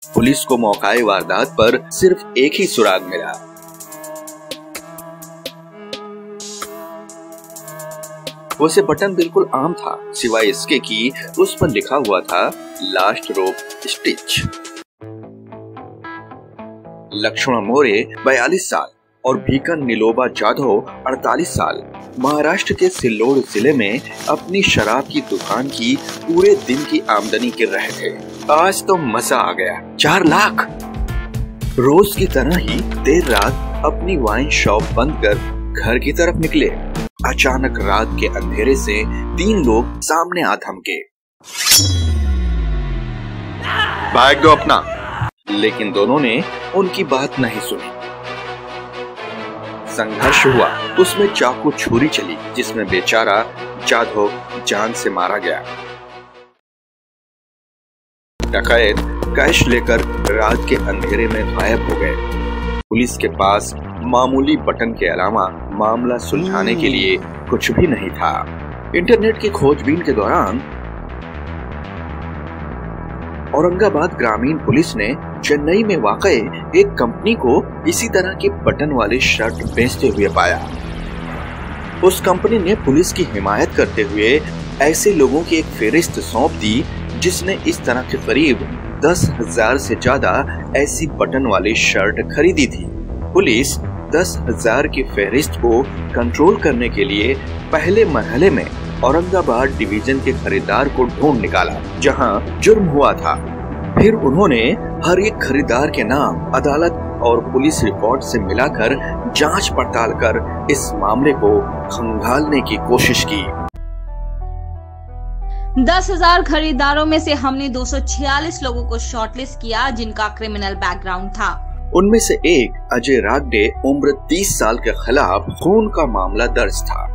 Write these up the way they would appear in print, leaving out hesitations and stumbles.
Police को मौकाए वारदात पर सिर्फ एक ही सुराग मिला। वैसे बटन बिल्कुल आम था, सिवाय इसके कि उस पर लिखा हुआ था लास्ट रोप स्टिच। लक्ष्मण मोरे 42 साल और भीकन नीलोबा जाधव 48 साल महाराष्ट्र के सिल्लोड जिले में अपनी शराब की दुकान की पूरे दिन की आमदनी गिर रहे थे। आज तो मजा आ गया, 4 लाख। रोज की तरह ही देर रात अपनी वाइन शॉप बंद कर घर की तरफ निकले। अचानक रात के अंधेरे से 3 लोग सामने आ थमके। बैग दो अपना। लेकिन दोनों ने उनकी बात नहीं सुनी। संघर्ष हुआ, उसमें चाकू छुरी चली, जिसमें बेचारा जाधव जान से मारा गया। डकैत कैश लेकर रात के अंधेरे में गायब हो गए। पुलिस के पास मामूली बटन के अलावा मामला सुलझाने के लिए कुछ भी नहीं था। इंटरनेट की खोजबीन के दौरान औरंगाबाद ग्रामीण पुलिस ने चेन्नई में वाक़ एक कंपनी को इसी तरह के बटन वाले शर्ट बेचते हुए पाया। उस कंपनी ने पुलिस की हिमायत करते हुए ऐसे लोगों की एक फेरिस्त सौंप दी जिसने इस तरह के करीब 10,000 से ज्यादा ऐसी बटन वाली शर्ट खरीदी थी। पुलिस 10,000 की फेरिस्त को कंट्रोल करने के लिए पहले मरहले में औरंगाबाद डिवीजन के खरीदार को ढूंढ निकाला जहां जुर्म हुआ था। फिर उन्होंने हर एक खरीदार के नाम अदालत और पुलिस रिकॉर्ड से मिलाकर जांच पड़ताल कर इस मामले को खंगालने की कोशिश की। 10,000 खरीदारों में से हमने 246 लोगों को शॉर्टलिस्ट किया जिनका क्रिमिनल बैकग्राउंड था। उनमें से एक अजय रागडे उम्र 30 साल के खिलाफ खून का मामला दर्ज था।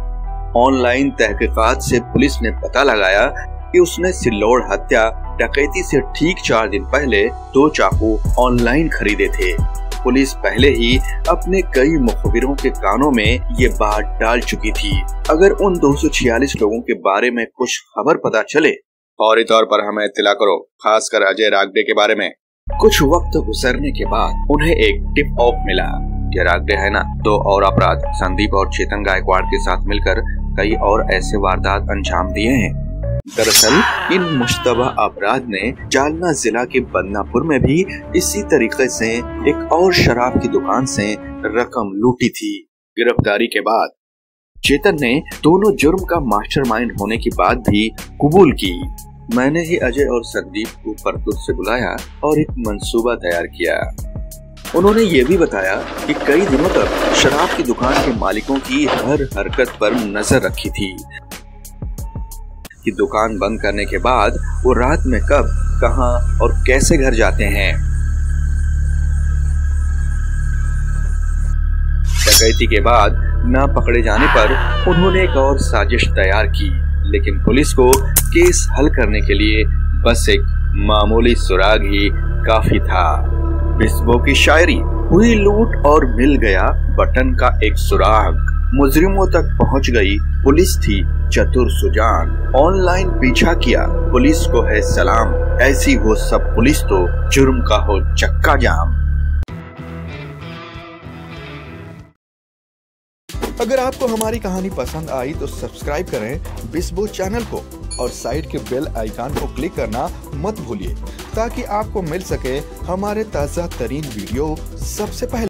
ऑनलाइन तहकीकात से पुलिस ने पता लगाया कि उसने सिल्लोड हत्या डकैती से ठीक 4 दिन पहले 2 चाकू ऑनलाइन खरीदे थे। पुलिस पहले ही अपने कई मुखबिरों के कानों में ये बात डाल चुकी थी। अगर उन 246 लोगों के बारे में कुछ खबर पता चले, फौरी तौर पर हमें इत्तला करो, खासकर अजय रागडे के बारे में। कुछ वक्त गुजरने के बाद उन्हें एक टिप ऑफ मिला। ये रागडे है ना, 2 और अपराध संदीप और चेतन गायकवाड़ के साथ मिलकर कई और ऐसे वारदात अंजाम दिए हैं। दरअसल इन मुश्तबा अपराध ने जालना जिला के बदनापुर में भी इसी तरीके से एक और शराब की दुकान से रकम लूटी थी। गिरफ्तारी के बाद चेतन ने दोनों जुर्म का मास्टरमाइंड होने की बात भी कबूल की। मैंने ही अजय और संदीप को परतूत से बुलाया और एक मंसूबा तैयार किया। उन्होंने ये भी बताया कि कई दिनों तक शराब की दुकान के मालिकों की हर हरकत पर नजर रखी थी कि दुकान बंद करने के बाद वो रात में कब, कहां और कैसे घर जाते हैं। डकैती के बाद न पकड़े जाने पर उन्होंने एक और साजिश तैयार की, लेकिन पुलिस को केस हल करने के लिए बस एक मामूली सुराग ही काफी था। बिस्बो की शायरी, हुई लूट और मिल गया बटन का एक सुराग। मुजरिमों तक पहुंच गई पुलिस थी चतुर सुजान। ऑनलाइन पीछा किया पुलिस को है सलाम। ऐसी हो सब पुलिस तो जुर्म का हो चक्का जाम। अगर आपको हमारी कहानी पसंद आई तो सब्सक्राइब करें बिस्बो चैनल को और साइड के बेल आइकन को क्लिक करना मत भूलिए ताकि आपको मिल सके हमारे ताज़ा तरीन वीडियो सबसे पहले।